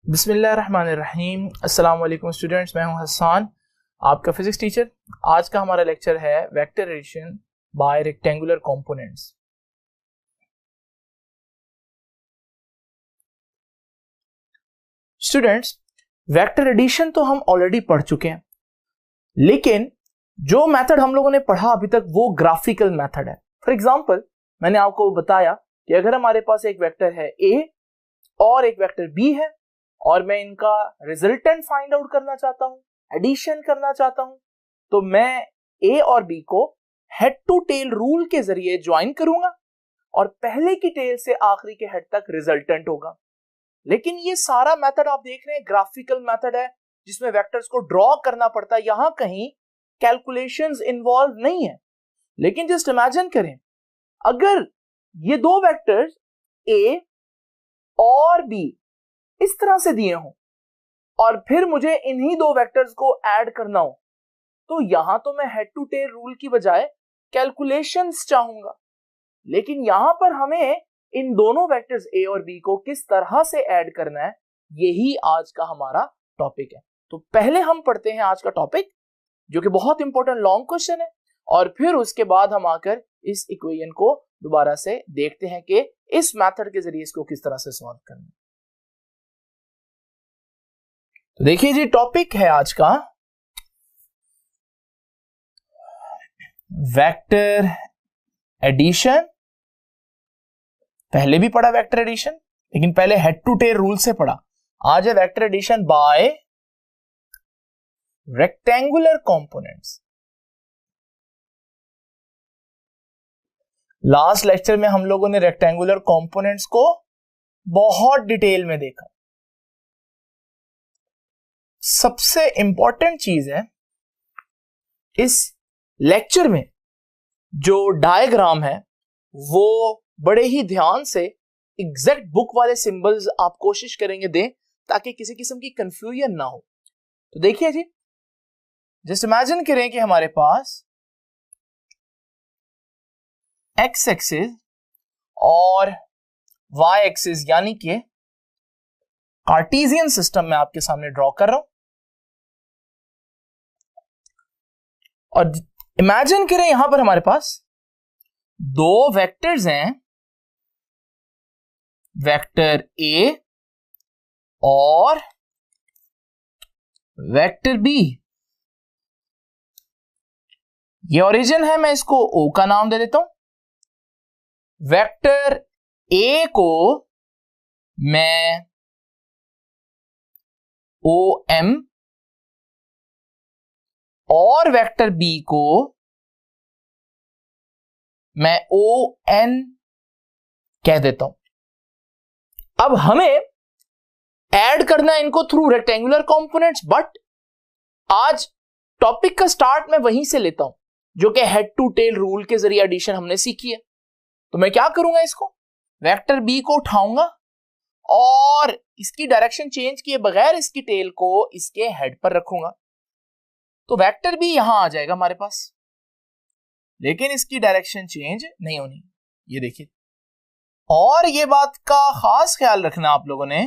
बिस्मिल्लाहिर्रहमानिर्रहीम। अस्सलाम वालेकुम स्टूडेंट्स, मैं हूं हसन, आपका फिजिक्स टीचर। आज का हमारा लेक्चर है vector addition by rectangular components. Students, vector addition तो हम ऑलरेडी पढ़ चुके हैं, लेकिन जो मेथड हम लोगों ने पढ़ा अभी तक वो ग्राफिकल मेथड है। फॉर एग्जांपल, मैंने आपको बताया कि अगर हमारे पास एक वेक्टर है ए और एक वेक्टर बी है और मैं इनका रिजल्टेंट फाइंड आउट करना चाहता हूं, एडिशन करना चाहता हूं, तो मैं ए और बी को हेड टू टेल रूल के जरिए ज्वाइन करूंगा और पहले की टेल से आखिरी के हेड तक रिजल्टेंट होगा। लेकिन ये सारा मेथड आप देख रहे हैं ग्राफिकल मेथड है, जिसमें वेक्टर्स को ड्रॉ करना पड़ता है, यहां कहीं कैलकुलेशंस इन्वॉल्व नहीं है। लेकिन जस्ट इमेजिन करें, अगर ये दो वेक्टर्स ए और बी इस तरह से दिए हों और फिर मुझे इन्हीं दो वेक्टर्स को ऐड करना हो, तो यहां तो मैं हेड टू टेल रूल की बजाय कैलकुलेशंस चाहूंगा। लेकिन यहां पर हमें इन दोनों वेक्टर्स ए और बी को किस तरह से ऐड करना है, यही आज का हमारा टॉपिक है। तो पहले हम पढ़ते हैं आज का टॉपिक, जो कि बहुत इंपॉर्टेंट लॉन्ग क्वेश्चन है, और फिर उसके बाद हम आकर इस इक्वेशन को दोबारा से देखते हैं कि इस मेथड के जरिए इसको किस तरह से सॉल्व करना है। तो देखिए जी, टॉपिक है आज का वेक्टर एडिशन। पहले भी पढ़ा वेक्टर एडिशन, लेकिन पहले हेड टू टेल रूल से पढ़ा। आज है vector addition by rectangular components. Last lecture में हम लोगों ने रेक्टेंगुलर कंपोनेंट्स को बहुत डिटेल में देखा। सबसे इंपॉर्टेंट चीज है इस लेक्चर में जो डायग्राम है, वो बड़े ही ध्यान से एग्जैक्ट बुक वाले सिंबल्स आप कोशिश करेंगे दें, ताकि किसी किस्म की कंफ्यूजन ना हो। तो देखिए जी, जस्ट इमेजिन करें कि हमारे पास एक्स एक्सिस और वाई एक्सिस यानी कि कार्टेशियन सिस्टम में आपके सामने ड्रॉ कर रहा हूं, और इमेजिन करें यहां पर हमारे पास दो वेक्टर्स हैं, वेक्टर ए और वेक्टर बी। ये ओरिजिन है, मैं इसको ओ का नाम दे देता हूं। वेक्टर ए को मैं ओ एम और वेक्टर बी को मैं ओ एन कह देता हूं। अब हमें ऐड करना है इनको थ्रू रेक्टेंगुलर कंपोनेंट्स, बट आज टॉपिक का स्टार्ट मैं वहीं से लेता हूं, जो कि हेड टू टेल रूल के जरिए एडिशन हमने सीखी है। तो मैं क्या करूंगा, इसको वेक्टर बी को उठाऊंगा और इसकी डायरेक्शन चेंज किए बगैर इसकी टेल को इसके हेड पर रखूंगा, तो वेक्टर बी यहां आ जाएगा हमारे पास, लेकिन इसकी डायरेक्शन चेंज नहीं होनी। ये देखिए, और ये बात का खास ख्याल रखना आप लोगों ने,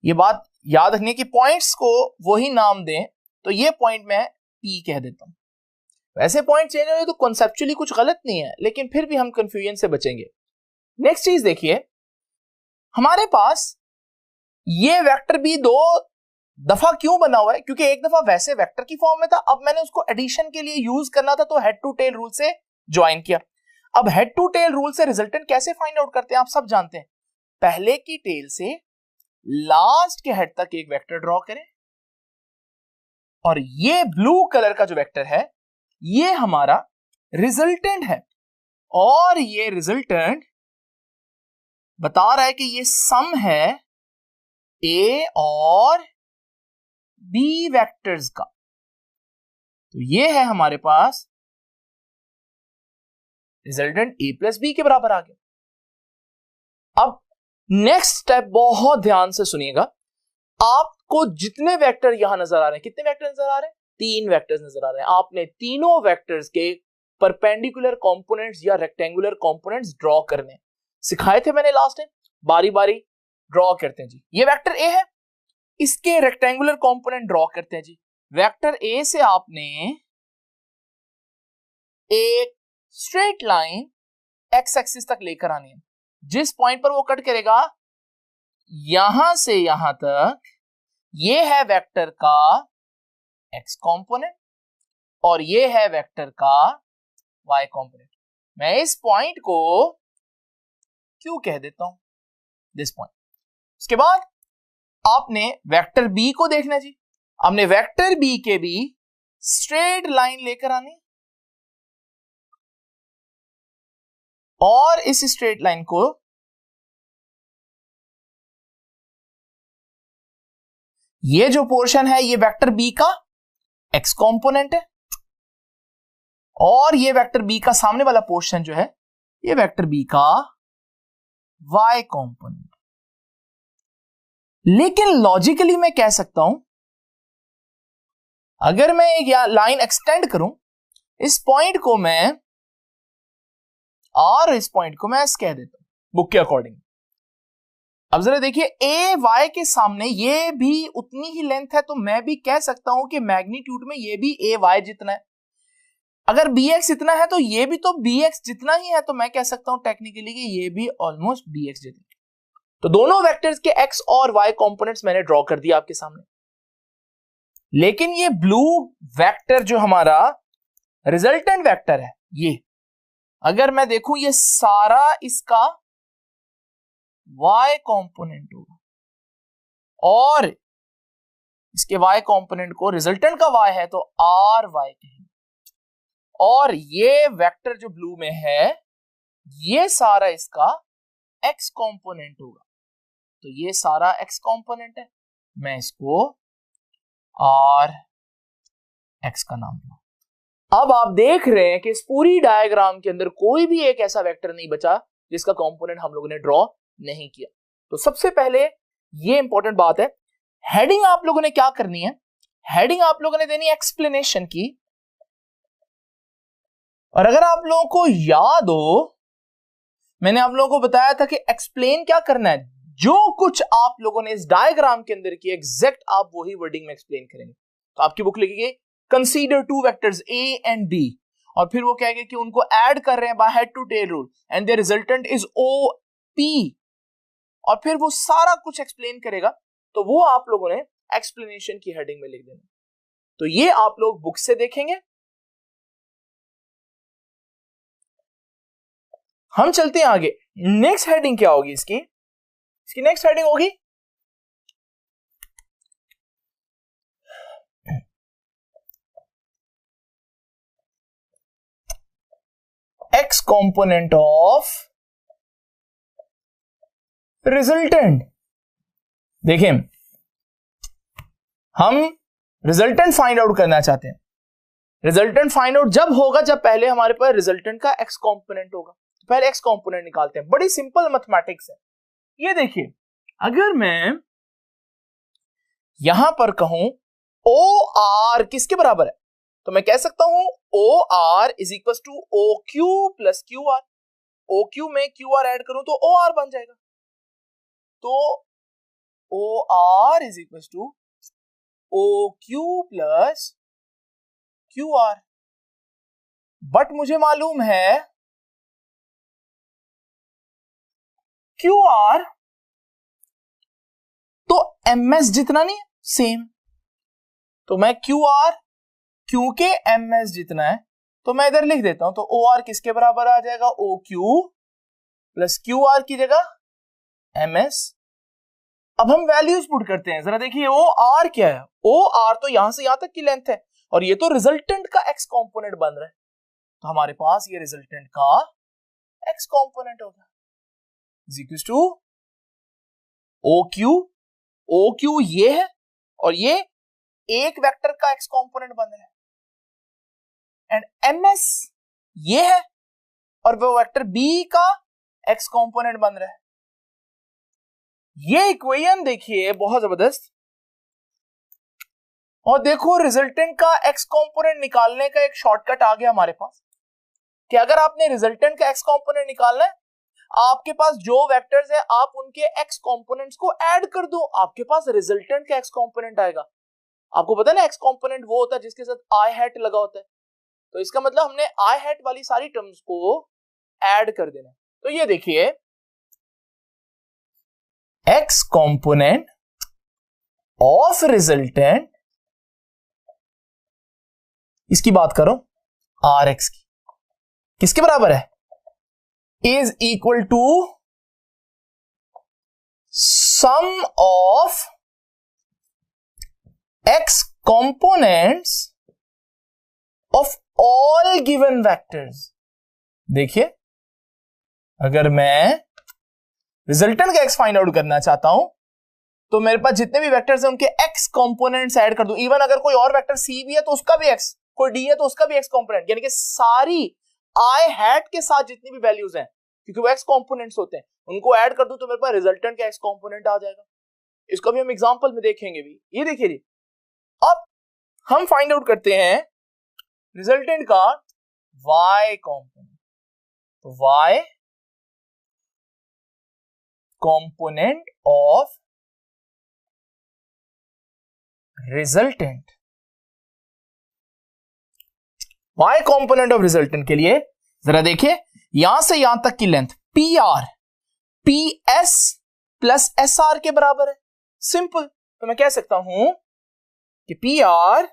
ये बात याद रखनी कि पॉइंट्स को वही नाम दें। तो ये पॉइंट मैं पी कह देता हूं। वैसे पॉइंट चेंज हो तो कॉन्सेप्चुअली कुछ गलत नहीं है, लेकिन फिर भी हम कंफ्यूजन से बचेंगे। नेक्स्ट चीज देखिए, हमारे पास ये वेक्टर बी दो दफा क्यों बना हुआ है, क्योंकि एक दफा वैसे वेक्टर की फॉर्म में था, अब मैंने उसको एडिशन के लिए यूज करना था, तो हेड टू टेल रूल से ज्वाइन किया। अब हेड टू टेल रूल से रिजल्टेंट कैसे फाइंड आउट करते हैं आप सब जानते हैं। पहले की टेल से लास्ट के हेड तक एक वेक्टर ड्रॉ करें, और ये ब्लू कलर का जो वेक्टर है ये हमारा रिजल्टेंट है, और ये रिजल्टेंट बता रहा है कि ये सम है ए और बी वेक्टर्स का। तो ये है हमारे पास रिजल्टेंट ए प्लस बी के बराबर आ गया। अब नेक्स्ट स्टेप बहुत ध्यान से सुनिएगा। आपको जितने वेक्टर यहां नजर आ रहे हैं, कितने वेक्टर नजर आ रहे हैं, 3 वेक्टर्स नजर आ रहे हैं। आपने तीनों वेक्टर्स के परपेंडिकुलर कंपोनेंट्स या रेक्टेंगुलर कंपोनेंट्स ड्रॉ करने सिखाए थे मैंने लास्ट टाइम। बारी बारी ड्रॉ करते हैं जी। ये वेक्टर ए है, इसके रेक्टेंगुलर कंपोनेंट ड्रॉ करते हैं जी। वेक्टर ए से आपने एक स्ट्रेट लाइन एक्स एक्सिस तक लेकर आनी है। जिस पॉइंट पर वो कट करेगा यहां से यहां तक, ये है वेक्टर का एक्स कंपोनेंट और ये है वेक्टर का वाई कंपोनेंट। मैं इस पॉइंट को क्यों कह देता हूं, दिस पॉइंट। उसके बाद आपने वेक्टर बी को देखना जी। आपने वेक्टर बी के भी स्ट्रेट लाइन लेकर आनी और इस स्ट्रेट लाइन को ये जो पोर्शन है ये वेक्टर बी का एक्स कंपोनेंट है और ये वेक्टर बी का सामने वाला पोर्शन जो है ये वेक्टर बी का वाई कंपोनेंट। लेकिन लॉजिकली मैं कह सकता हूं, अगर मैं एक लाइन एक्सटेंड करूं, इस पॉइंट को मैं और इस पॉइंट को मैं एस कह देता हूं बुक के अकॉर्डिंग। अब जरा देखिए, ए वाई के सामने ये भी उतनी ही लेंथ है, तो मैं भी कह सकता हूं कि मैग्नीट्यूड में ये भी ए वाई जितना है। अगर बी एक्स इतना है तो ये भी तो बी एक्स जितना ही है, तो मैं कह सकता हूं टेक्निकली कि ये भी ऑलमोस्ट बी एक्स जितना। तो दोनों वेक्टर्स के एक्स और वाई कंपोनेंट्स मैंने ड्रॉ कर दिया आपके सामने। लेकिन ये ब्लू वेक्टर जो हमारा रिजल्टेंट वेक्टर है, ये अगर मैं देखूं ये सारा इसका y कंपोनेंट होगा और इसके y कंपोनेंट को रिजल्टेंट का y है तो आर वाई कहेंगे, और ये वेक्टर जो ब्लू में है ये सारा इसका x कंपोनेंट होगा। तो ये सारा x कंपोनेंट है, मैं इसको आर x का नाम दूंगा। अब आप देख रहे हैं कि इस पूरी डायग्राम के अंदर कोई भी एक ऐसा वेक्टर नहीं बचा जिसका कंपोनेंट हम लोगों ने ड्रॉ नहीं किया। तो सबसे पहले ये इंपॉर्टेंट बात है, हेडिंग आप लोगों ने क्या करनी है, हेडिंग आप लोगों ने देनी है एक्सप्लेनेशन की। और अगर आप लोगों को याद हो, मैंने आप लोगों को बताया था कि एक्सप्लेन क्या करना है, जो कुछ आप लोगों ने इस डायग्राम के अंदर की एग्जैक्ट आप वही वर्डिंग में एक्सप्लेन करेंगे। तो आपकी बुक लिखिए consider two vectors A and B, और फिर वो कहेगा कि उनको ऐड कर रहे हैं by head to tail rule and their resultant is O P, और फिर वो सारा कुछ एक्सप्लेन करेगा। तो वो आप लोगों ने एक्सप्लेनेशन की हेडिंग में लिख देना। तो ये आप लोग बुक से देखेंगे। हम चलते हैं आगे। नेक्स्ट हेडिंग क्या होगी इसकी नेक्स्ट हेडिंग होगी एक्स कंपोनेंट ऑफ रिजल्टेंट। देखिए, हम रिजल्टेंट फाइंड आउट करना चाहते हैं। रिजल्टेंट फाइंड आउट जब होगा जब पहले हमारे पास रिजल्टेंट का एक्स कंपोनेंट होगा। पहले एक्स कंपोनेंट निकालते हैं, बड़ी सिंपल मैथमेटिक्स है। ये देखिए, अगर मैं यहां पर कहूं ओ आर किसके बराबर है, तो मैं कह सकता हूं O R is equal to O Q plus Q R. O Q में क्यू आर एड करूं तो ओ आर बन जाएगा। तो O R is equal to O Q plus Q R. But मुझे मालूम है क्यू आर तो एम एस जितना नहीं है, सेम। तो मैं क्यू आर क्योंकि एम एस जितना है तो मैं इधर लिख देता हूं। तो ओ आर किसके बराबर आ जाएगा, O Q plus Q R की जगह एम एस। अब हम वैल्यूज पुट करते हैं। जरा देखिए ओ आर क्या है, ओ आर तो यहां से यहां तक की लेंथ है और ये तो रिजल्टेंट का एक्स कंपोनेंट बन रहा है। तो हमारे पास ये रिजल्टेंट का एक्स कंपोनेंट होगा is equal to O Q ये है और ये एक वेक्टर का एक्स कंपोनेंट बन रहा है, एंड एम एस ये है और वो वेक्टर बी का एक्स कंपोनेंट बन रहा है। ये इक्वेशन देखिए बहुत जबरदस्त। और देखो रिजल्टेंट का एक्स कंपोनेंट निकालने का एक शॉर्टकट आ गया हमारे पास कि अगर आपने रिजल्टेंट का एक्स कंपोनेंट निकालना है, आपके पास जो वेक्टर्स है आप उनके x कंपोनेंट्स को ऐड कर दो, आपके पास रिजल्टेंट का x कंपोनेंट आएगा। आपको पता है ना x कंपोनेंट वो होता है जिसके साथ i हैट लगा होता है, तो इसका मतलब हमने i हैट वाली सारी टर्म्स को ऐड कर देना। तो ये देखिए x कंपोनेंट ऑफ रिजल्टेंट, इसकी बात करो rx की, किसके बराबर है, is equal to sum of x components of all given vectors. देखिए अगर मैं रिजल्टेंट का x फाइंड आउट करना चाहता हूं तो मेरे पास जितने भी वेक्टर्स हैं उनके x कंपोनेंट्स ऐड कर दूं। इवन अगर कोई और वेक्टर c भी है तो उसका भी x, कोई d है तो उसका भी x कंपोनेंट, यानी कि सारी i हैट के साथ जितनी भी वैल्यूज हैं, क्योंकि वो x कंपोनेंट्स होते हैं, उनको ऐड कर दूं तो मेरे पास रिजल्टेंट का x कंपोनेंट आ जाएगा। इसको भी हम एग्जांपल में देखेंगे भी। ये देखिए जी, अब हम फाइंड आउट करते हैं रिजल्टेंट का y कंपोनेंट। तो y component of resultant, y component of resultant के लिए जरा देखिए, यहां से यहां तक की लेंथ PS प्लस SR के बराबर है। सिंपल, तो मैं कह सकता हूं कि PR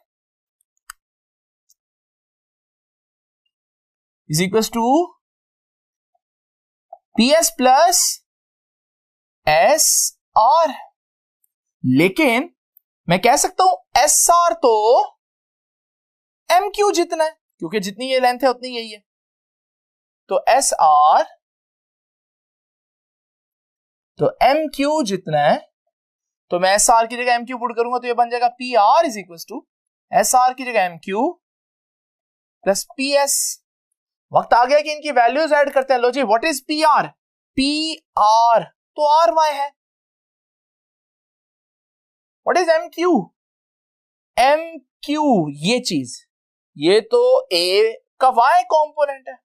is equal to PS plus SR, लेकिन मैं कह सकता हूं SR तो MQ जितना है, क्योंकि जितनी ये लेंथ है उतनी यही है। तो SR तो MQ जितना है, तो मैं SR की जगह MQ पुट करूंगा तो ये बन जाएगा PR is equal to SR की जगह MQ प्लस PS। वक्त आ गया कि इनकी वैल्यूज ऐड करते हैं। लो जी, व्हाट इज PR? PR तो RY है। What is MQ? MQ ये चीज, ये तो A का Y कंपोनेंट है।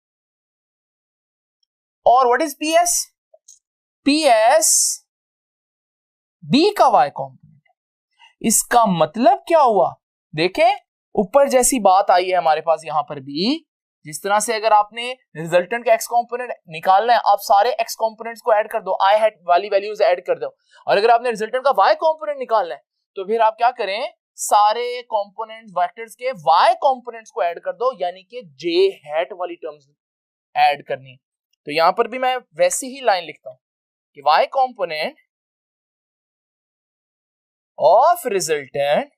और what is PS? PS B का Y कंपोनेंट है। इसका मतलब क्या हुआ? देखें, ऊपर जैसी बात आई है हमारे पास यहां पर भी, जिस तरह से अगर आपने रिजल्टेंट का x कंपोनेंट निकालना है, आप सारे x कंपोनेंट्स को ऐड कर दो, i हैट वाली वैल्यूज ऐड कर दो। और अगर आपने रिजल्टेंट का y कंपोनेंट निकालना है तो फिर आप क्या करें, सारे कंपोनेंट्स वेक्टर्स के y कंपोनेंट्स को ऐड कर दो, यानी कि j हैट वाली टर्म्स ऐड करनी है। तो यहां पर भी मैं वैसी ही लाइन लिखता हूं कि y कंपोनेंट ऑफ रिजल्टेंट,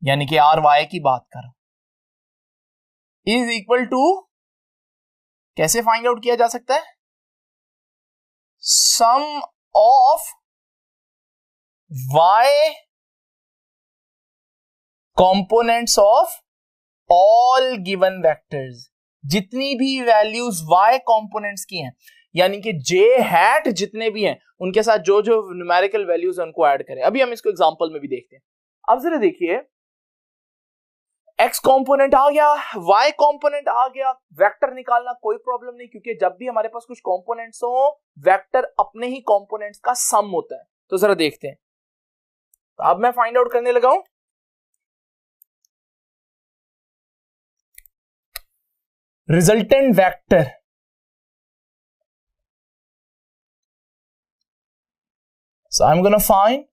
यानी कि RY की बात करो, इज इक्वल टू, कैसे फाइंड आउट किया जा सकता है, sum of y components of all given vectors. जितनी भी वैल्यूज y कंपोनेंट्स की हैं, यानी कि j हैट जितने भी हैं उनके साथ जो जो न्यूमेरिकल वैल्यूज है उनको ऐड करें। अभी हम इसको एग्जांपल में भी देखते हैं। अब जरा देखिए, x कंपोनेंट आ गया, y कंपोनेंट आ गया, वेक्टर निकालना कोई प्रॉब्लम नहीं, क्योंकि जब भी हमारे पास कुछ कंपोनेंट्स हो, वेक्टर अपने ही कंपोनेंट्स का सम होता है। तो जरा देखते हैं। तो अब मैं फाइंड आउट करने लगा हूं resultant vector. So I am gonna find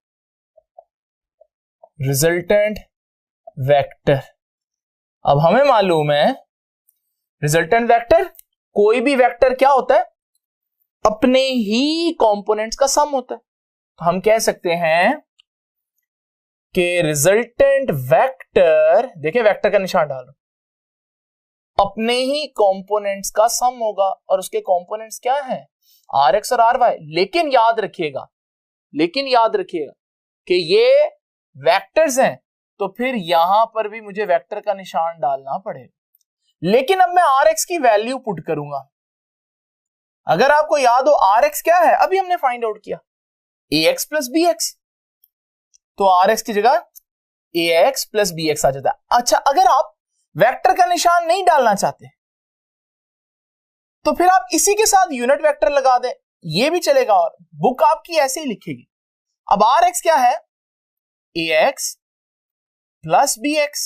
resultant vector. अब हमें मालूम है रिजल्टेंट वेक्टर, कोई भी वेक्टर क्या होता है, अपने ही कंपोनेंट्स का सम होता है। तो हम कह सकते हैं कि रिजल्टेंट वेक्टर, देखिए वेक्टर का निशान डालो, अपने ही कंपोनेंट्स का सम होगा। और उसके कंपोनेंट्स क्या हैं, RX और RY। लेकिन याद रखिएगा कि ये वेक्टर्स हैं, तो फिर यहां पर भी मुझे वेक्टर का निशान डालना पड़ेगा। लेकिन अब मैं RX की वैल्यू पुट करूंगा। अगर आपको याद हो RX क्या है, अभी हमने फाइंड आउट किया, AX प्लस BX। तो RX की जगह AX प्लस BX आ जाता है। अच्छा, अगर आप वेक्टर का निशान नहीं डालना चाहते, तो फिर आप इसी के साथ यूनिट वेक्टर लगा दें, ये भी चलेगा और बुक आपकी ऐसे ही लिखेगी। अब आर एक्स क्या है, A X plus B X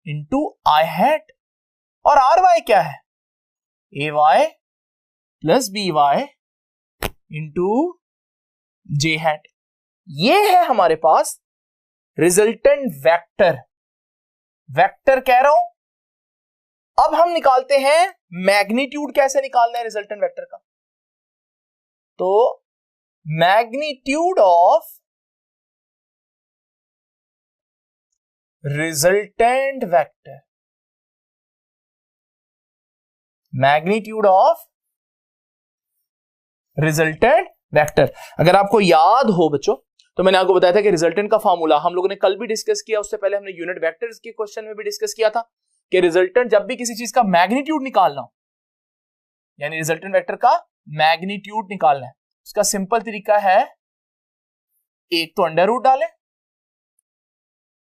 into I hat, और आर वाई क्या है, A Y plus B Y into J hat. ये है हमारे पास रिजल्टेंट वेक्टर। वेक्टर कह रहा हूं। अब हम निकालते हैं मैग्नीट्यूड। कैसे निकालना है रिजल्टेंट वेक्टर का, तो magnitude of resultant vector, magnitude of resultant vector. अगर आपको याद हो बच्चों, तो मैंने आपको बताया था कि रिजल्टेंट का फॉर्मूला हम लोगों ने कल भी डिस्कस किया, उससे पहले हमने यूनिट वेक्टर्स के क्वेश्चन में भी डिस्कस किया था कि रिजल्टेंट जब भी किसी चीज का मैग्नीट्यूड निकालना हो, यानी रिजल्टेंट वेक्टर का मैग्नीट्यूड निकालना है, उसका सिंपल तरीका है, एक तो अंडर रूट डालें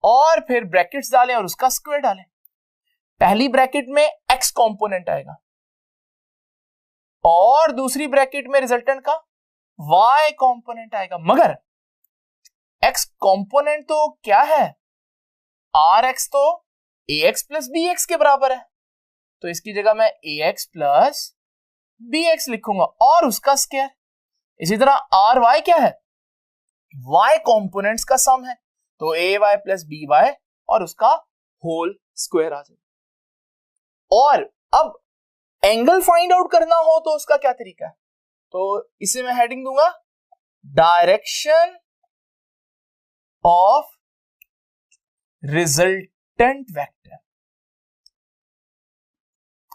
और फिर ब्रैकेट्स डालें और उसका स्क्वायर डालें। पहली ब्रैकेट में एक्स कंपोनेंट आएगा और दूसरी ब्रैकेट में रिजल्टेंट का वाई कंपोनेंट आएगा, मगर एक्स कंपोनेंट तो क्या है, आर एक्स तो ए एक्स प्लस बी एक्स के बराबर है, तो इसकी जगह मैं ए एक्स प्लस बी एक्स लिखूंगा और उसका स्क्वायर। इसी तरह आर वाई क्या है, वाई कंपोनेंट्स का सम है, तो ए वाई प्लस बी वाई और उसका होल स्क्वायर आ जाएगा। और अब एंगल फाइंड आउट करना हो तो उसका क्या तरीका है, तो इसे मैं हेडिंग दूंगा direction of resultant vector.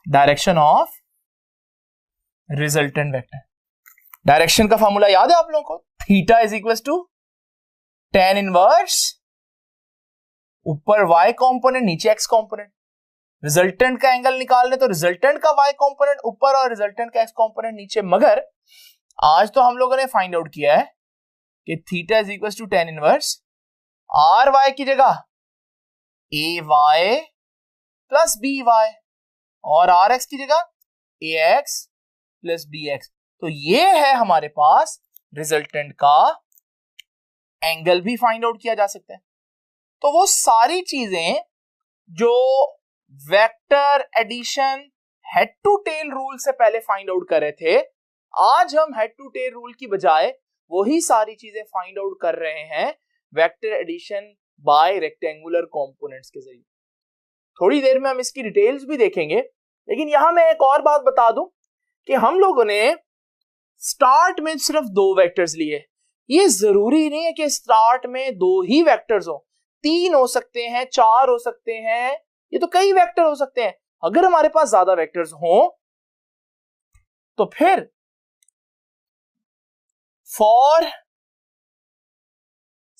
Direction of resultant vector, direction का फॉर्मूला याद है आप लोगों को, theta is equal to tan inverse ऊपर y कंपोनेंट नीचे x कंपोनेंट। रिजल्टेंट का एंगल निकालने तो रिजल्टेंट का y कंपोनेंट ऊपर और रिजल्टेंट का x कंपोनेंट नीचे, मगर आज तो हम लोगों ने फाइंड आउट किया है कि theta is equal to tan inverse R Y की जगह A Y plus B Y और आर एक्स की जगह A X plus B X. तो ये है हमारे पास रिजल्टेंट का एंगल भी फाइंड आउट किया जा सकता है। तो वो सारी चीजें जो vector addition head to tail rule से पहले फाइंड आउट कर रहे थे, आज हम हेड टू टेल रूल की बजाय वही सारी चीजें फाइंड आउट कर रहे हैं vector addition by rectangular components के जरिए। थोड़ी देर में हम इसकी डिटेल्स भी देखेंगे, लेकिन यहां मैं एक और बात बता दूं कि हम लोगों ने स्टार्ट में सिर्फ 2 वेक्टर्स लिए। ये जरूरी नहीं है कि स्टार्ट में 2 ही वेक्टर्स हो, 3 हो सकते हैं, 4 हो सकते हैं, ये तो कई वेक्टर हो सकते हैं। अगर हमारे पास ज्यादा वेक्टर्स हो तो फिर फॉर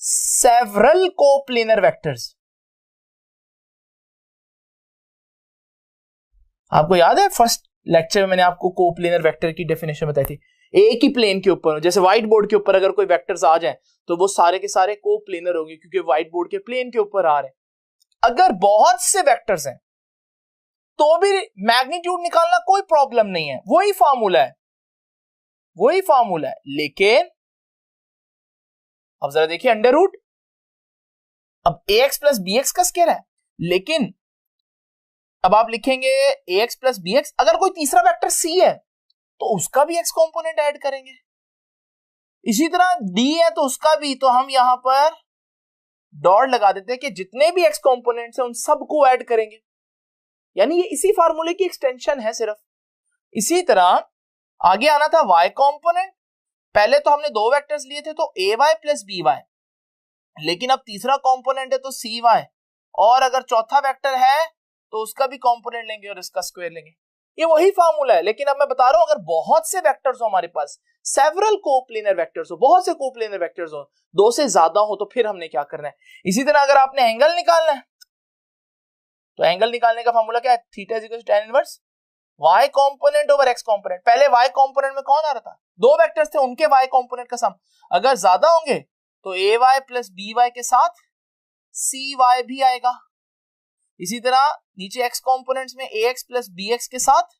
सेवरल कोप्लेनर वेक्टर्स, आपको याद है फर्स्ट लेक्चर में मैंने आपको कोप्लेनर वेक्टर की डेफिनेशन बताई थी, एक ही प्लेन के ऊपर, जैसे व्हाइट बोर्ड के ऊपर अगर कोई वेक्टर्स आ जाए तो वो सारे के सारे कोप्लेनर होंगे क्योंकि व्हाइट बोर्ड के प्लेन के ऊपर आ रहे हैं। अगर बहुत से वेक्टर्स हैं तो भी मैग्नीट्यूड निकालना कोई प्रॉब्लम नहीं है, वही फॉर्मूला है, वही फॉर्मूला है। लेकिन अब जरा देखिए अंडर रूट, अब ए एक्स प्लस बी एक्स का स्क्वायर है, लेकिन अब आप लिखेंगे ए एक्स प्लस बी एक्स, अगर कोई तीसरा वेक्टर सी है तो उसका भी एक्स कंपोनेंट ऐड करेंगे, इसी तरह डी है तो उसका भी, तो हम यहां पर डॉट लगा देते हैं कि जितने भी एक्स कंपोनेंट्स हैं उन सबको ऐड करेंगे, यानी ये इसी फार्मूले की एक्सटेंशन है सिर्फ। इसी तरह आगे आना था y कंपोनेंट, पहले तो हमने 2 वेक्टर्स लिए थे तो ए वाई प्लस बी वाई, लेकिन अब तीसरा कंपोनेंट है तो सी वाई, और अगर चौथा वेक्टर है तो उसका भी कंपोनेंट लेंगे और इसका स्क्वायर लेंगे। ये वही फार्मूला है, लेकिन अब मैं बता रहा हूं अगर बहुत से वेक्टर्स हो हमारे पास, सेवरल कोप्लेनर वेक्टर्स हो, बहुत से कोप्लेनर वेक्टर्स हो, 2 से ज्यादा हो, तो फिर हमने क्या करना है। इसी तरह अगर आपने एंगल निकालना है तो एंगल निकालने का फार्मूला क्या है, theta is equal to tan inverse y component over x component. पहले y कंपोनेंट में कौन आ रहा था, 2 वेक्टर्स थे, उनके y कंपोनेंट का सम, अगर ज्यादा होंगे तो ए वाई प्लस बी वाई के साथ सी वाई भी आएगा। इसी तरह नीचे x कंपोनेंट्स में ax प्लस bx के साथ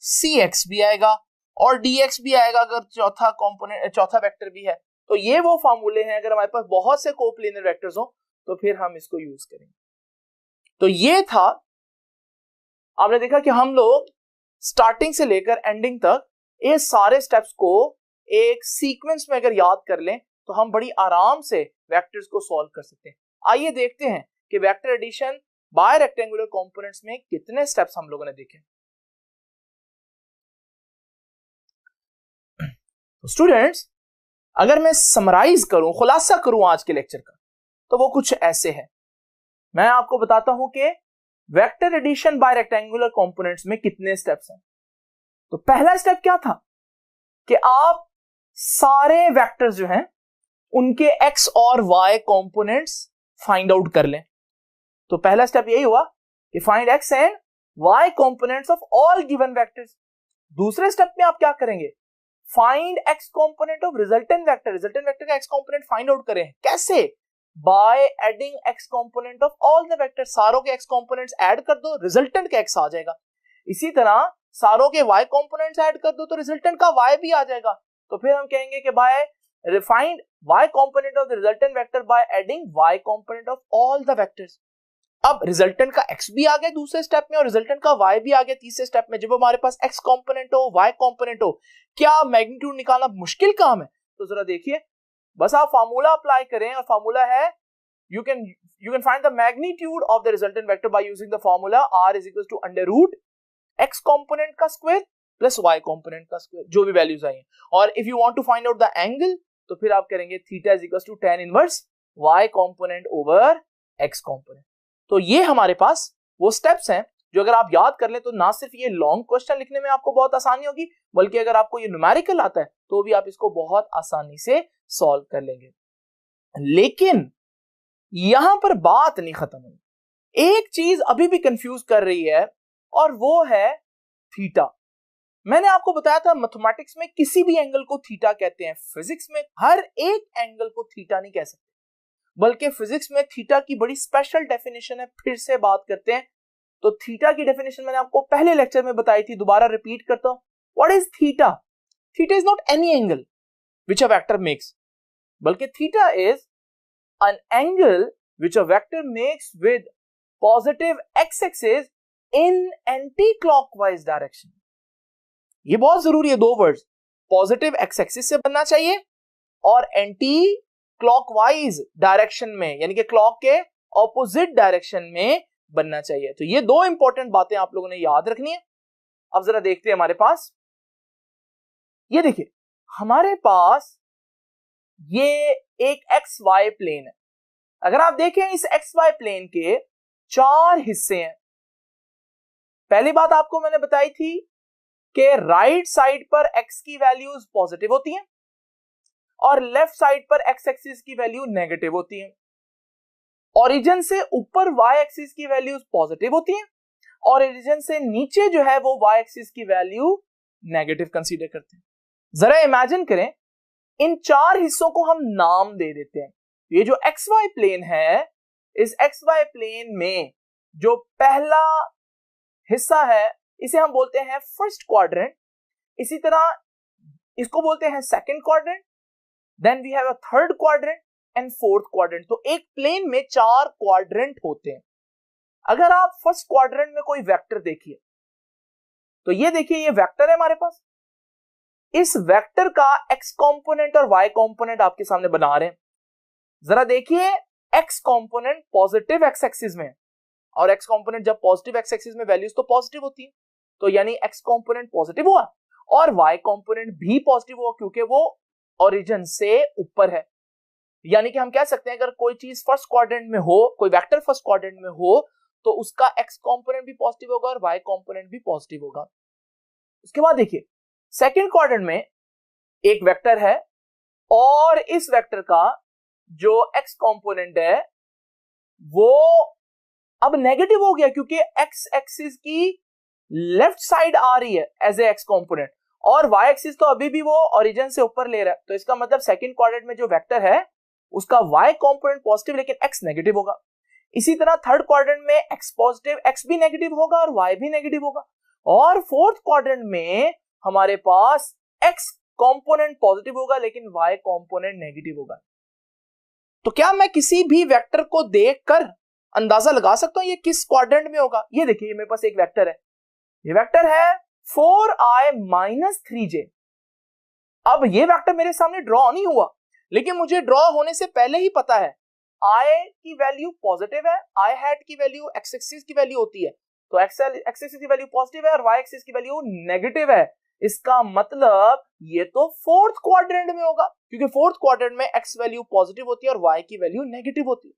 cx भी आएगा और dx भी आएगा अगर चौथा कंपोनेंट चौथा वेक्टर भी है। तो ये वो फार्मूले हैं, अगर हमारे पास बहुत से कोप्लेनर वेक्टर्स हो तो फिर हम इसको यूज करेंगे। तो ये था, आपने देखा कि हम लोग स्टार्टिंग से लेकर एंडिंग तक ये सारे स्टेप्स को एक सीक्वेंस में अगर याद कर लें तो हम बड़ी आराम से वेक्टर्स को सॉल्व कर सकते हैं। आइए देखते हैं कि vector addition by rectangular components में कितने स्टेप्स हम लोगों ने देखे। तो स्टूडेंट्स, अगर मैं समराइज करूं, खुलासा करूं आज के लेक्चर का, तो वो कुछ ऐसे है। मैं आपको बताता हूं कि vector addition by rectangular components में कितने स्टेप्स हैं। तो पहला स्टेप क्या था कि आप सारे वेक्टर्स जो हैं उनके x और y कंपोनेंट्स फाइंड आउट कर लें। तो पहला स्टेप यही हुआ कि find x and y components of all given vectors. दूसरे स्टेप में आप क्या करेंगे, find x component of resultant vector. Resultant vector का x कंपोनेंट फाइंड आउट करें। कैसे? By adding x component of all the vector. सारों के x कंपोनेंट्स ऐड कर दो, रिजल्टेंट का x आ जाएगा। इसी तरह सारों के y कंपोनेंट्स ऐड कर दो तो रिजल्टेंट का y भी आ जाएगा। तो फिर हम कहेंगे कि bye find y component of the resultant vector by adding y component of all the vectors। अब रिजल्टेंट का x भी आ गया दूसरे स्टेप में और रिजल्टेंट का y भी आ गया तीसरे स्टेप में। जब हमारे पास x कंपोनेंट हो, y कंपोनेंट हो, क्या मैग्नीट्यूड निकालना मुश्किल काम है? तो जरा देखिए, बस आप फार्मूला अप्लाई करें और फार्मूला है you can find the magnitude of the resultant vector by using the formula r is equals to under root x component का स्क्वायर प्लस y कंपोनेंट का स्क्वायर, जो भी वैल्यूज आई हैं। और if you want to find out the angle तो फिर आप करेंगे theta is equal to tan inverse y component over x component. तो ये हमारे पास वो स्टेप्स हैं जो अगर आप याद कर लें तो ना सिर्फ ये लॉन्ग क्वेश्चन लिखने में आपको बहुत आसानी होगी, बल्कि अगर आपको ये न्यूमेरिकल आता है तो भी आप इसको बहुत आसानी से सॉल्व कर लेंगे। लेकिन यहां पर बात नहीं खत्म हुई। एक चीज अभी भी कंफ्यूज कर रही है और वो है थीटा। मैंने आपको बताया था मैथमेटिक्स में किसी भी एंगल को थीटा कहते हैं, फिजिक्स में हर एक एंगल को थीटा नहीं कह सकते, बल्कि फिजिक्स में थीटा की बड़ी स्पेशल डेफिनेशन है। फिर से बात करते हैं। तो थीटा की डेफिनेशन मैंने आपको पहले लेक्चर में बताई थी, दोबारा रिपीट करता हूं। What is theta? Theta is not any angle which a vector makes, बल्कि theta is an angle which a vector makes with positive x-axis in anti-clockwise direction। ये बहुत जरूरी है, दो वर्ड्स, पॉजिटिव x-axis से बनना चाहिए और anti-clockwise डायरेक्शन में, यानी कि क्लॉक के ऑपोजिट डायरेक्शन में बनना चाहिए। तो ये दो इंपॉर्टेंट बातें आप लोगों ने याद रखनी है। अब जरा देखते हैं हमारे पास, ये देखिए हमारे पास ये एक एक्स वाई प्लेन है। अगर आप देखें इस एक्स वाई प्लेन के चार हिस्से हैं। पहली बात आपको मैंने बताई थी कि राइट साइड पर एक्स की वैल्यूज पॉजिटिव होती हैं और लेफ्ट साइड पर एक्स एक्सिस की वैल्यू नेगेटिव होती है। ओरिजिन से ऊपर वाई एक्सिस की वैल्यूज पॉजिटिव होती हैं और ओरिजिन से नीचे जो है वो वाई एक्सिस की वैल्यू नेगेटिव कंसीडर करते हैं। जरा इमेजिन करें, इन चार हिस्सों को हम नाम दे देते हैं। ये जो एक्स वाई प्लेन है, इस एक्स वाई प्लेन में जो पहला हिस्सा है इसे हम बोलते हैं फर्स्ट क्वाड्रेंट, इसी तरह इसको बोलते हैं second quadrant, then we have a third quadrant and fourth quadrant. तो एक प्लेन में चार क्वाड्रेंट होते हैं। अगर आप फर्स्ट क्वाड्रेंट में कोई वेक्टर देखिए, तो ये देखिए ये वेक्टर है हमारे पास। इस वेक्टर का एक्स कंपोनेंट और वाई कंपोनेंट आपके सामने बना रहे हैं। जरा देखिए, x component positive X axis में और एक्स कंपोनेंट जब पॉजिटिव एक्स एक्सिस में वैल्यूज तो पॉजिटिव होती है, तो यानी एक्स कंपोनेंट पॉजिटिव हुआ और वाई कंपोनेंट भी पॉजिटिव हुआ क्योंकि वो ओरिजिन से ऊपर है। यानी कि हम कह सकते हैं अगर कोई चीज फर्स्ट क्वाड्रेंट में हो, कोई वेक्टर फर्स्ट क्वाड्रेंट में हो, तो उसका एक्स कंपोनेंट भी पॉजिटिव होगा और वाई कंपोनेंट भी पॉजिटिव होगा। उसके बाद देखिए सेकंड क्वाड्रेंट में एक वेक्टर है और इस वेक्टर का जो एक्स कंपोनेंट है वो अब नेगेटिव हो गया क्योंकि एक्स एक्सिस की लेफ्ट साइड आ रही है एज ए एक्स कंपोनेंट और वाई एक्सिस तो अभी भी वो ओरिजिन से ऊपर ले रहा है। तो इसका मतलब सेकंड क्वाड्रेंट में जो वेक्टर है उसका वाई कंपोनेंट पॉजिटिव लेकिन एक्स नेगेटिव होगा। इसी तरह थर्ड क्वाड्रेंट में एक्स पॉजिटिव, एक्स भी नेगेटिव होगा और वाई भी नेगेटिव होगा। और फोर्थ क्वाड्रेंट में हमारे पास x कंपोनेंट पॉजिटिव होगा लेकिन y कंपोनेंट नेगेटिव होगा। तो क्या मैं किसी भी वेक्टर को देखकर अंदाजा लगा सकता हूं ये किस क्वाड्रेंट में होगा? ये देखिए मेरे पास एक वेक्टर है, ये वेक्टर है 4i - 3j। अब ये वेक्टर मेरे सामने ड्रॉ नहीं हुआ, लेकिन मुझे ड्रॉ होने से पहले ही पता है i की वैल्यू पॉजिटिव है, i हैट की वैल्यू x एक्सिस की वैल्यू होती है, तो x एक्सिस की वैल्यू पॉजिटिव है और y एक्सिस की वैल्यू नेगेटिव है। इसका मतलब ये तो फोर्थ क्वाड्रेंट में होगा, क्योंकि फोर्थ क्वाड्रेंट में x वैल्यू पॉजिटिव होती है और y की वैल्यू नेगेटिव होती है।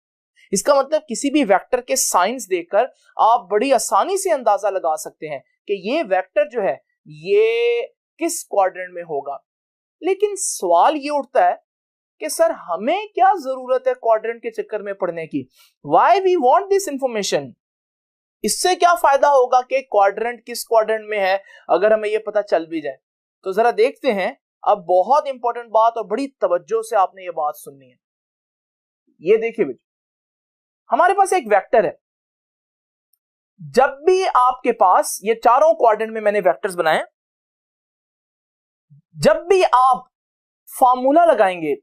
इसका मतलब किसी भी वेक्टर के साइंस देखकर आप बड़ी आसानी से अंदाजा लगा सकते हैं कि ये वेक्टर जो है ये किस क्वाड्रेंट में होगा। लेकिन सवाल ये उठता है कि सर हमें क्या जरूरत है क्वाड्रेंट के चक्कर में पढ़ने की? Why we want this information? इससे क्या फायदा होगा कि क्वाड्रेंट किस क्वाड्रेंट में है अगर हमें ये पता चल भी जाए? तो जरा देखते हैं। अब बहुत इंपॉर्टेंट बात और बड़ी तवज्जो से आपने ये बात सुननी है। ये देखिए बेटा, हमारे पास एक वेक्टर है। जब भी आपके पास ये चारों क्वाड्रेंट में मैंने वेक्टर्स बनाए, जब भी आप फॉर्मूला लगाएंगे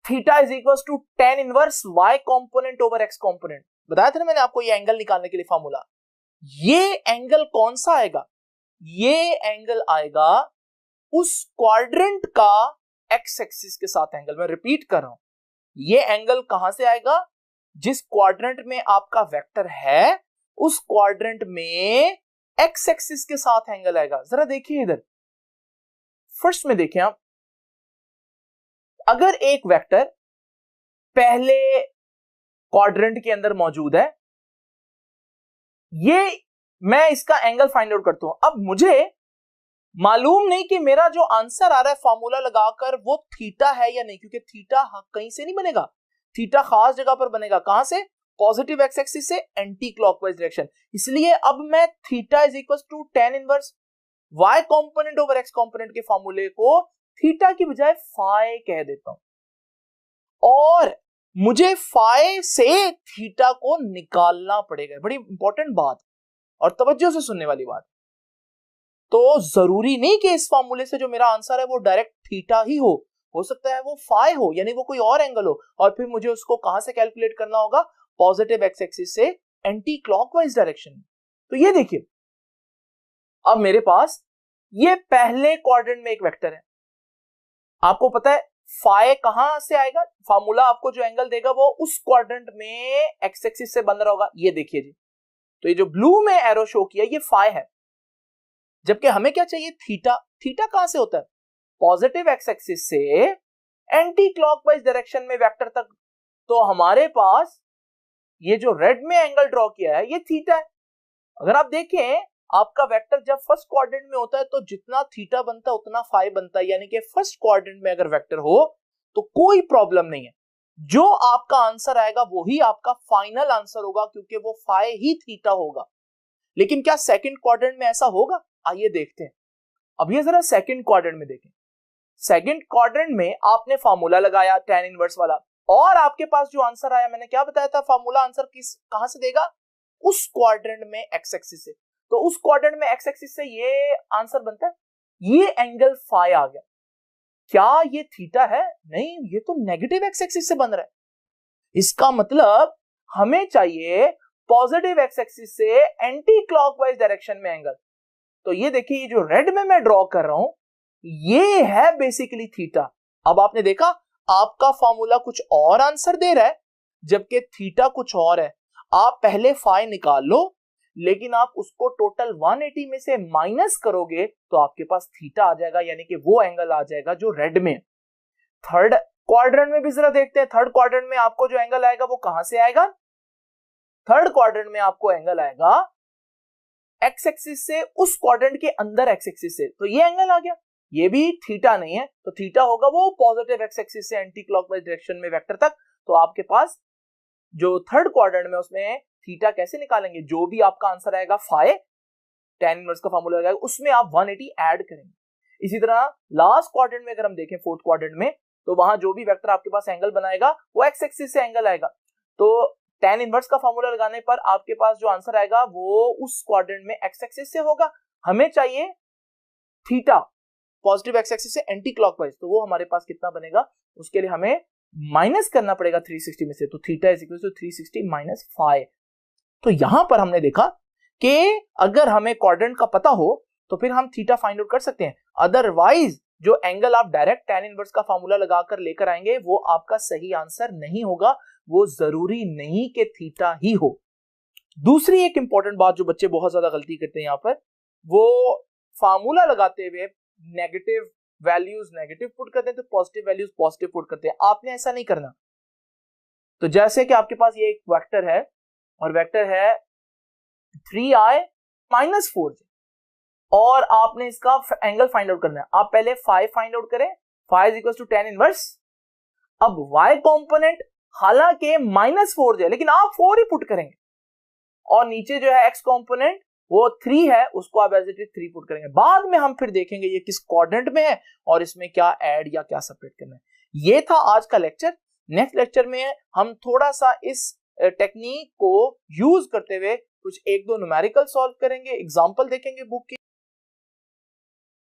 theta is equal to tan inverse y component over x component, बताया था ना मैंने आपको ये एंगल निकालने के लिए फॉर्मूला। ये एंगल कौन सा आएगा? ये एंगल आएगा उस क्वाड्रेंट का x एक्सिस के साथ एंगल। मैं रिपीट कर रहा हूं, ये एंगल कहां से आएगा? जिस क्वाड्रेंट में आपका वेक्टर है उस क्वाड्रेंट में x एक्सिस के साथ एंगल आएगा। जरा देखिए इधर, फर्स्ट में देखें आप, अगर एक वेक्टर पहले क्वाड्रेंट के अंदर मौजूद है, ये मैं इसका एंगल फाइंड आउट करता हूं। अब मुझे मालूम नहीं कि मेरा जो आंसर आ रहा है फॉर्मूला लगाकर वो थीटा है या नहीं, क्योंकि थीटा कहीं से नहीं बनेगा, थीटा खास जगह पर बनेगा। कहां से? पॉजिटिव एक्स एक्सिस से एंटी क्लॉकवाइज डायरेक्शन। इसलिए अब मैं theta is equal to tan inverse y component over x component के फॉर्मूले को थीटा की बजाय फाई कह देता हूं और मुझे फाई से थीटा को निकालना पड़ेगा। बड़ी इंपॉर्टेंट बात और तवज्जो से सुनने वाली बात। तो जरूरी नहीं कि इस फॉर्मूले से जो मेरा आंसर है वो डायरेक्ट थीटा ही हो सकता है वो फाई हो, यानी वो कोई और एंगल हो, और फिर मुझे उसको कहां से कैलकुलेट करना होगा? पॉजिटिव एक्स एक्सिस से एंटी क्लॉकवाइज डायरेक्शन में। तो ये देखिए, अब मेरे पास ये पहले क्वाड्रेंट में एक वेक्टर है। आपको पता है फाई कहां से आएगा? फॉर्मूला आपको जो एंगल देगा वो उस क्वाड्रेंट में एक्स एक्सिस से बन रहा होगा। ये देखिए जी, तो ये जो ब्लू में एरो शो किया ये फाई है, जबकि हमें क्या चाहिए? थीटा। थीटा कहां से होता है? पॉजिटिव एक्स एक्सिस से एंटी क्लॉकवाइज डायरेक्शन में वेक्टर तक। तो हमारे पास ये जो रेड में एंगल ड्रॉ किया है ये थीटा है। अगर आप देखें आपका वेक्टर जब फर्स्ट क्वाड्रेंट में होता है तो जितना थीटा बनता है उतना फाई बनता है, यानी कि फर्स्ट क्वाड्रेंट में अगर वेक्टर हो तो कोई प्रॉब्लम नहीं है, जो आपका आंसर आएगा वही आपका फाइनल आंसर होगा, क्योंकि वो फाई ही थीटा होगा। लेकिन क्या सेकंड क्वाड्रेंट में ऐसा होगा? आइए देखते हैं। अब ये जरा सेकंड क्वाड्रेंट में देखें। सेकंड क्वाड्रेंट में आपने फॉर्मूला लगाया tan इनवर्स वाला, और आपके पास जो आंसर आया, मैंने क्या बताया था, फॉर्मूला आंसर कहां से देगा? उस क्वाड्रेंट में एक्स एक्सिस से। तो उस क्वाड्रेंट में एक्स एक्सिस से ये आंसर बनता है, ये एंगल फाई आ गया। क्या ये थीटा है? नहीं, ये तो नेगेटिव एक्स एक्सिस से बन रहा है। इसका मतलब हमें चाहिए पॉजिटिव एक्स एक्सिस से एंटी क्लॉकवाइज डायरेक्शन में एंगल। तो ये देखिए, ये जो रेड में मैं ड्रॉ कर रहा हूं ये है बेसिकली थीटा। अब आपने देखा आपका फॉर्मूला कुछ और आंसर दे रहा है जबकि थीटा कुछ और है। आप पहले फाई निकाल लो, लेकिन आप उसको टोटल 180 में से माइनस करोगे तो आपके पास थीटा आ जाएगा, यानी कि वो एंगल आ जाएगा जो रेड में। थर्ड क्वाड्रेंट में भी जरा देखते हैं। थर्ड क्वाड्रेंट में आपको जो एंगल आएगा वो कहां से आएगा? थर्ड क्वाड्रेंट में आपको एंगल आएगा एक्स एक्सिस से, उस क्वाड्रेंट के अंदर एक्स एक्सिस से। तो ये एंगल आ गया, ये भी थीटा नहीं है, तो थीटा होगा वो पॉजिटिव एक्स एक्सिस से एंटी क्लॉकवाइज डायरेक्शन में वेक्टर तक। तो आपके पास जो थर्ड क्वाड्रेंट में उसमें थीटा कैसे निकालेंगे? जो भी आपका आंसर आएगा फाई, tan इनवर्स का फॉर्मूला लगाएगा, उसमें आप 180 ऐड करेंगे। इसी तरह लास्ट क्वाड्रेंट में अगर हम देखें, फोर्थ क्वाड्रेंट में, तो वहां जो भी वेक्टर आपके पास एंगल बनाएगा वो एक्स एक्सिस से एंगल आएगा। तो tan इनवर्स का फॉर्मूला लगाने पर आपके पास जो आंसर आएगा वो उस क्वाड्रेंट में एक्स एक्सिस से होगा। हमें चाहिए थीटा पॉजिटिव एक्स एक्सिस से एंटी क्लॉकवाइज, तो वो हमारे पास कितना बनेगा, उसके लिए हमें माइनस करना पड़ेगा 360 में से, तो theta is equal to 360 minus 5। तो यहां पर हमने देखा कि अगर हमें क्वाड्रेंट का पता हो तो फिर हम थीटा फाइंड आउट कर सकते हैं, अदरवाइज जो एंगल आप डायरेक्ट tan इनवर्स का फार्मूला लगाकर लेकर आएंगे वो आपका सही आंसर नहीं होगा, वो जरूरी नहीं कि थीटा ही हो। दूसरी एक इंपॉर्टेंट बात जो बच्चे बहुत ज्यादा गलती करते हैं यहां पर, वो फार्मूला लगाते हुए नेगेटिव वैल्यूज नेगेटिव पुट करते हैं तो पॉजिटिव वैल्यूज पॉजिटिव पुट करते हैं। आपने ऐसा नहीं करना। तो जैसे कि आपके पास ये एक वेक्टर है और वेक्टर है 3i माइनस 4j और आपने इसका एंगल फाइंड आउट करना है। आप पहले 5 फाइंड आउट करें, 5 इक्वल टू tan इनवर्स। अब y कॉम्पोनेंट हालांकि माइनस 4j है लेकिन आप 4 ही पुट करेंगे और नीचे जो है x कॉम्पोनेंट वो 3 है, उसको आप एज इट इज 3 पुट करेंगे। बाद में हम फिर देखेंगे ये किस क्वाड्रेंट में है और इसमें क्या ऐड या क्या सबट्रैक्ट करना है। ये था आज का लेक्चर। नेक्स्ट लेक्चर में हम थोड़ा सा इस टेक्निक को यूज करते हुए कुछ 1-2 न्यूमेरिकल सॉल्व करेंगे, एग्जांपल देखेंगे बुक की।